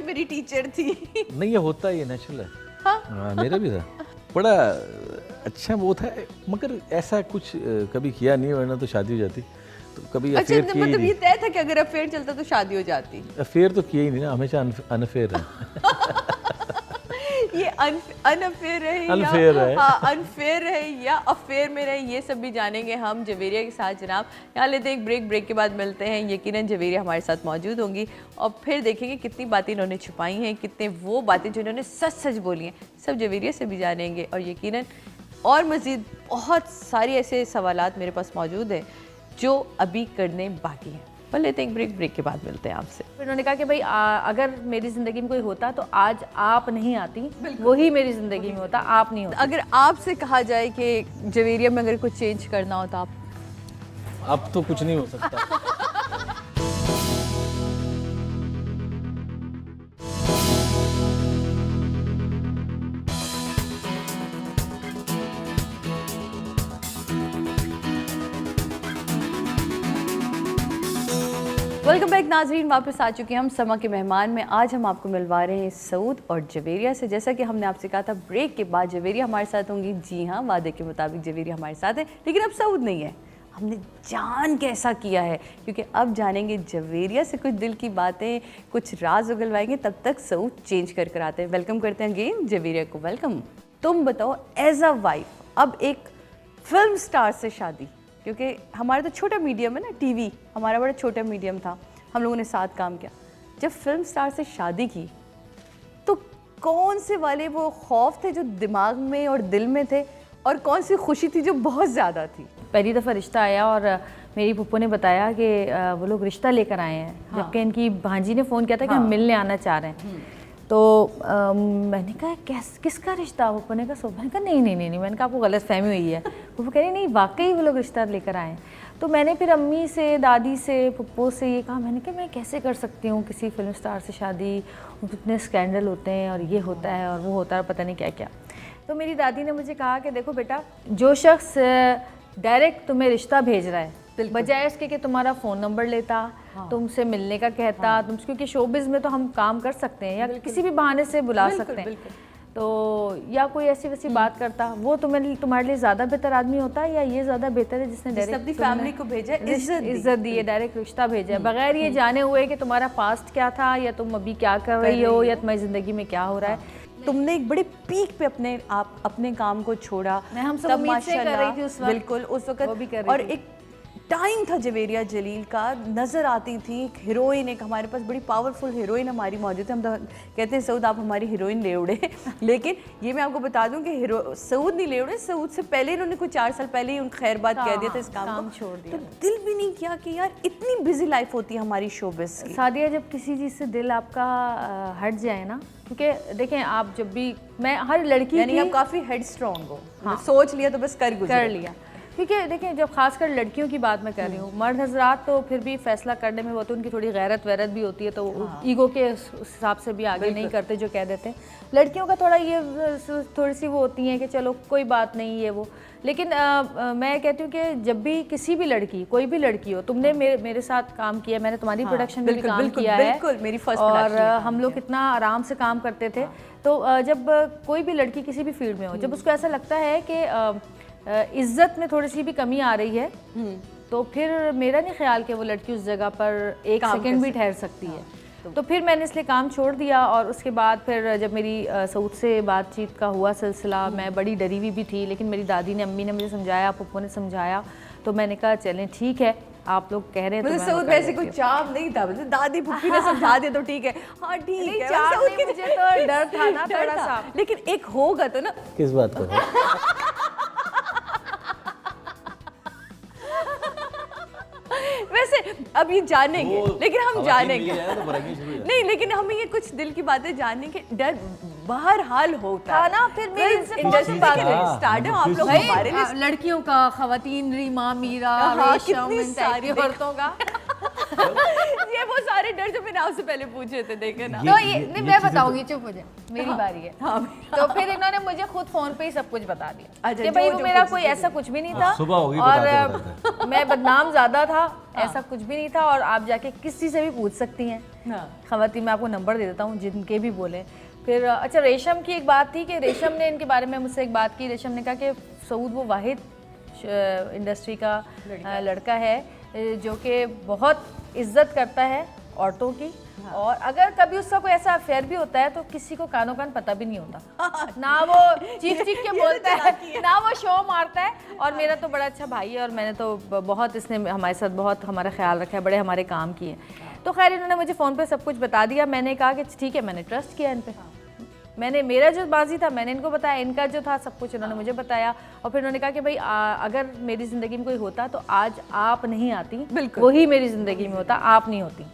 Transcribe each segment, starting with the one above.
मेरी टीचर थी। नहीं ये होता है, ये नेचुरल है। हाँ? मेरा भी था, बड़ा अच्छा वो था, मगर ऐसा कुछ कभी किया नहीं, वरना तो शादी हो जाती। तो कभी अच्छा अफेयर किया ही मतलब नहीं। ये तय था कि अगर अफेयर चलता तो शादी हो जाती। अफेयर तो किया ही नहीं ना, हमेशा अनफेयर है। ये अनफेयर रहे Unfair या है। हाँ अनफेयर रहे या अफेयर में रहे, ये सब भी जानेंगे हम जवेरिया के साथ जनाब। यहाँ लेते हैं एक ब्रेक के बाद मिलते हैं। यकीनन जवेरिया हमारे साथ मौजूद होंगी और फिर देखेंगे कितनी बातें इन्होंने छुपाई हैं, कितने वो बातें जो इन्होंने सच सच बोली हैं, सब जवेरिया से भी जानेंगे। और यकीनन और मज़ीद बहुत सारी ऐसे सवालात मेरे पास मौजूद हैं जो अभी करने बाकी हैं। पर लेते हैं एक ब्रेक के बाद मिलते हैं आपसे। उन्होंने कहा कि भाई अगर मेरी ज़िंदगी में कोई होता तो आज आप नहीं आती, वही मेरी ज़िंदगी में होता, आप नहीं होता। अगर आपसे कहा जाए कि जवेरिया में अगर कुछ चेंज करना हो तो आप? अब तो कुछ नहीं हो सकता। वेलकम बैक नाजरीन, वापस आ चुके हैं हम समा के मेहमान में। आज हम आपको मिलवा रहे हैं सऊद और जवेरिया से। जैसा कि हमने आपसे कहा था ब्रेक के बाद जवेरिया हमारे साथ होंगी। जी हाँ, वादे के मुताबिक जवेरिया हमारे साथ है, लेकिन अब सऊद नहीं है। हमने जान के ऐसा किया है क्योंकि अब जानेंगे जवेरिया से कुछ दिल की बातें, कुछ राज उगलवाएंगे। तब तक सऊद चेंज कर कर आते हैं। वेलकम करते हैं अगेन जवेरिया को। वेलकम। तुम बताओ एज अ वाइफ, अब एक फिल्म स्टार से शादी, क्योंकि हमारा तो छोटा मीडियम है ना, टीवी हमारा बड़ा छोटा मीडियम था, हम लोगों ने साथ काम किया। जब फिल्म स्टार से शादी की तो कौन से वाले वो खौफ थे जो दिमाग में और दिल में थे, और कौन सी खुशी थी जो बहुत ज़्यादा थी? पहली दफ़ा रिश्ता आया और मेरी पुप्पो ने बताया कि वो लोग रिश्ता लेकर आए हैं। हाँ। जबकि इनकी भांजी ने फ़ोन किया था कि हम मिलने आना चाह रहे हैं। तो मैंने कहा किसका रिश्ता? पुप्पो ने कहा मैंने कहा नहीं, मैंने कहा आपको गलत फहमी हुई है। पुप्पो कह रही नहीं, वाकई वो लोग रिश्ता लेकर आए हैं। तो मैंने फिर अम्मी से, दादी से, पुप्पो से ये कहा, मैंने कहा मैं कैसे कर सकती हूँ किसी फिल्म स्टार से शादी, कितने स्कैंडल होते हैं और ये होता है और वो होता है, पता नहीं क्या क्या। तो मेरी दादी ने मुझे कहा कि देखो बेटा, जो शख्स डायरेक्ट तुम्हें रिश्ता भेज रहा है, बजाय इसके कि तुम्हारा फ़ोन नंबर लेता, तुमसे मिलने का कहता, तुम, क्योंकि शोबिज़ में तो हम काम कर सकते हैं या किसी भी बहाने से बुला सकते हैं, तो या कोई ऐसी वैसी बात करता, वो तुम्हारे लिए ज़्यादा बेहतर आदमी होता है या ये ज़्यादा बेहतर है जिसने डायरेक्ट अपनी फैमिली को भेजा, इज्जत दी है, डायरेक्ट रिश्ता भेजा है, बगैर ये जाने हुए कि तुम्हारा पास्ट क्या था या तुम अभी क्या कर रही हो या तुम्हारी ज़िंदगी में क्या हो रहा है। तुमने एक बड़े पीक पे अपने काम को छोड़ा। मैं हम सब उम्मीद से कर रही थी उस वक्त, बिल्कुल उस वक्त, वो भी कर रही और थी। एक टाइम था जवेरिया जलील का, नज़र आती थी एक हीरोइन, एक हमारे पास बड़ी पावरफुल हीरोइन हमारी मौजूद है। हम तो कहते हैं सऊद आप हमारी हीरोइन ले उड़े, लेकिन ये मैं आपको बता दूं कि सऊद नहीं ले उड़े, सऊद से पहले इन्होंने कुछ 4 साल पहले ही उन खैर बात कह दिया था, इस काम को छोड़ दिया। तो दिल भी नहीं किया कि यार इतनी बिजी लाइफ होती है हमारी शोबिज़ की। सादिया, जब किसी चीज़ से दिल आपका हट जाए ना, क्योंकि देखें आप जब भी, मैं हर लड़की यानी की, आप काफ़ी हेड स्ट्रॉन्ग हो। हाँ। सोच लिया तो बस कर लिया, क्योंकि देखें जब खासकर लड़कियों की बात मैं कर रही हूँ, मर्द हजरात तो फिर भी फैसला करने में वो तो उनकी थोड़ी गैरत वैरत भी होती है, तो ईगो के हिसाब से भी आगे नहीं करते जो कह देते हैं। लड़कियों का थोड़ा ये थोड़ी सी वो होती हैं कि चलो कोई बात नहीं ये वो, लेकिन मैं कहती हूँ कि जब भी किसी भी लड़की, कोई भी लड़की हो, तुमने मेरे साथ काम किया, मैंने तुम्हारी प्रोडक्शन में भी काम किया है, मेरी फर्स्ट और हम लोग कितना आराम से काम करते थे। तो जब कोई भी लड़की किसी भी फील्ड में हो, जब उसको ऐसा लगता है कि इज्जत में थोड़ी सी भी कमी आ रही है, तो फिर मेरा नहीं ख्याल कि वो लड़की उस जगह पर एक सेकंड भी ठहर सकती है। तो फिर मैंने इसलिए काम छोड़ दिया, और उसके बाद फिर जब मेरी सऊद से बातचीत का हुआ सिलसिला, मैं बड़ी डरी हुई भी थी, लेकिन मेरी दादी ने, अम्मी ने मुझे समझाया, पप्पू ने समझाया, तो मैंने कहा चलें ठीक है, आप लोग कह रहे हैं। तो सऊद वैसे कोई चाव नहीं था, मतलब दादी पुप्पी ने समझा दिया तो ठीक है। हाँ ठीक है, सऊद के मुझे तो डर था ना थोड़ा सा, लेकिन एक होगा तो ना। किस बात को? वैसे अब ये जानेंगे, लेकिन हम जानेंगे नहीं, लेकिन हमें ये कुछ दिल की बातें जानने के डर बहरहाल होता है ना। फिर मेरी स्टार्ट आप लोग हमारे लिए लड़कियों का, खवातीन, रीमा, मीरा, कितनी सारी औरतों का ये वो सारे डर जो मैंने आपसे पहले पूछे थे, देखे ना। तो ये नहीं, मैं बताऊंगी, चुप हो जाए, मेरी बारी है। तो फिर इन्होंने मुझे खुद फोन पे ही सब कुछ बता दिया अच्छा, कि भाई जो वो मेरा कुछ कोई ऐसा कुछ भी नहीं था, सुबह होगी और मैं बदनाम ज्यादा था, ऐसा कुछ भी नहीं था, और आप जाके किसी से भी पूछ सकती हैं। खवातीन, मैं आपको नंबर दे देता हूँ जिनके भी बोले। फिर अच्छा, रेशम की एक बात थी कि रेशम ने इनके बारे में मुझसे एक बात की। रेशम ने कहा कि सऊद वो वाहिद इंडस्ट्री का लड़का है जो कि बहुत इज्जत करता है औरतों की, और अगर कभी उसका कोई ऐसा अफेयर भी होता है तो किसी को कानों कान पता भी नहीं होता, ना वो चीख चीख के बोलता है, ना वो शो मारता है। और मेरा तो बड़ा अच्छा भाई है, और मैंने तो बहुत, इसने हमारे साथ बहुत हमारा ख्याल रखा है, बड़े हमारे काम किए। तो खैर इन्होंने मुझे फ़ोन पे सब कुछ बता दिया। मैंने कहा कि ठीक है, मैंने ट्रस्ट किया इन पे, मैंने, मेरा जो बाजी था मैंने इनको बताया, इनका जो था सब कुछ इन्होंने मुझे बताया। और फिर उन्होंने कहा कि भाई अगर मेरी ज़िंदगी में कोई होता तो आज आप नहीं आती, बिल्कुल, वही मेरी ज़िंदगी में होता, आप नहीं होती।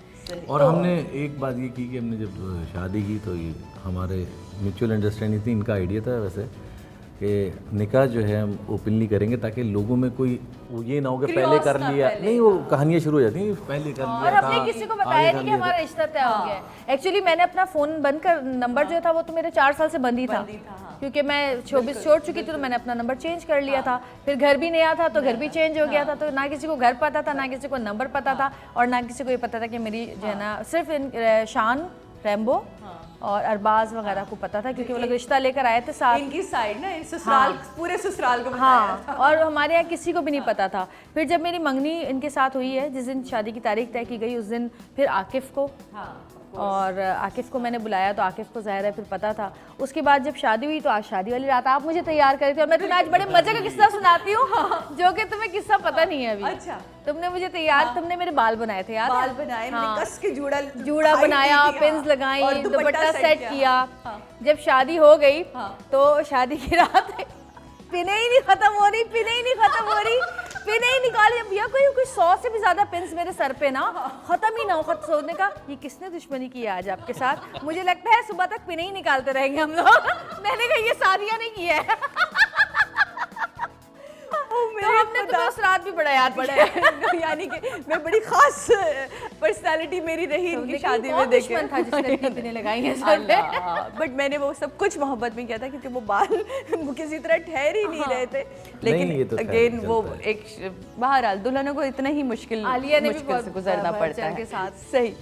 और हमने एक बात ये की कि हमने जब शादी की तो ये हमारे म्यूचुअल अंडरस्टैंडिंग थी, इनका आइडिया था वैसे कि निकाह जो है हम ओपनली करेंगे ताकि लोगों में कोई वो ये ना हो कि पहले कर लिया, नहीं वो कहानियाँ शुरू हो जाती हैं, पहले कर और लिया था, हमने किसी को बताया नहीं कि हमारा रिश्ता तय हो गया है। एक्चुअली मैंने अपना फ़ोन बंद कर, नंबर जो था वो तो मेरे 4 साल से बंद ही था, क्योंकि मैं शोबिस छोड़ चुकी थी, तो मैंने अपना नंबर चेंज कर लिया था। फिर घर भी नया था तो घर भी चेंज हो गया था, तो ना किसी को घर पता था, ना किसी को नंबर पता था, और ना किसी को ये पता था कि मेरी जो है ना, सिर्फ शान, रैम्बो और अरबाज वगैरह को पता था, क्योंकि वो लोग रिश्ता लेकर आए थे साथ। इनकी साइड ना ससुराल, पूरे ससुराल को बताया हाँ, और हमारे यहाँ किसी को भी नहीं पता था। फिर जब मेरी मंगनी इनके साथ हुई है, जिस दिन शादी की तारीख तय की गई, उस दिन फिर आकिफ को और आकिफ को मैंने बुलाया, तो आकिफ को ज़ाहिर है फिर पता था। उसके बाद जब शादी हुई तो आज शादी वाली रात आप मुझे तैयार कर रही थी, और मैं तुम्हें आज बड़े मजे का किस्सा सुनाती हूँ जो कि तुम्हें किस्सा पता नहीं है अभी। अच्छा, तुमने मुझे तैयार, तुमने मेरे बाल बनाए थे, याद है? बाल बनाए, मैंने कस के जूड़ा बनाया, पिन्स लगाई, दुपट्टा सेट किया। जब शादी हो गई तो शादी की रात पिने ही नहीं खत्म हो रही, पिने ही नहीं खत्म हो रही, पिने ही निकाली। भैया कोई 100 से भी ज्यादा पिन्स मेरे सर पे ना खत्म ही ना हो। सोचने का ये किसने दुश्मनी की है आज आपके साथ, मुझे लगता है सुबह तक पिने ही निकालते रहेंगे हम लोग। मैंने कहा ये सादिया ने किया है। तो हमने तो उस रात भी बड़ा याद बड़ा यानी कि मैं बड़ी खास पर्सनालिटी मेरी रही इनकी शादी में, देखे था जिसने पीने लगाई है सर पे। बट मैंने वो सब कुछ मोहब्बत में किया था, क्योंकि वो बाल किसी तरह ठहर ही नहीं रहे थे। लेकिन अगेन वो एक, बहरहाल दुल्हनों को इतना ही मुश्किल से गुजरना पड़ता है के साथ। सही,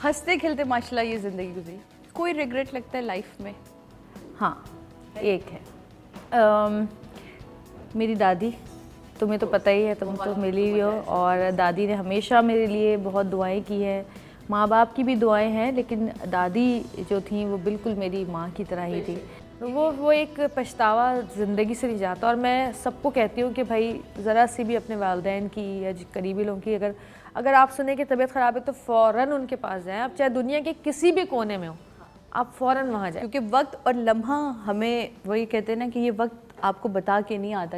हंसते खेलते माशाल्लाह ये जिंदगी गुजरी। कोई रिग्रेट लगता है लाइफ में? हाँ, एक है। मेरी दादी, तुम्हें तो पता ही है, तुम तो मिली ही हो, और दादी ने हमेशा मेरे लिए बहुत दुआएं की हैं। माँ बाप की भी दुआएं हैं, लेकिन दादी जो थी वो बिल्कुल मेरी माँ की तरह ही थी। तो वो एक पछतावा ज़िंदगी से नहीं जाता, और मैं सबको कहती हूँ कि भाई ज़रा सी भी अपने वालिदैन की या करीबी लोगों की अगर आप सुने कि तबीयत ख़राब है तो फ़ौरन उनके पास जाएँ, आप चाहे दुनिया के किसी भी कोने में हो, आप फ़ौरन वहाँ जाएँ। क्योंकि वक्त और लम्हा हमें, वही कहते हैं ना कि ये वक्त आपको बता के नहीं आता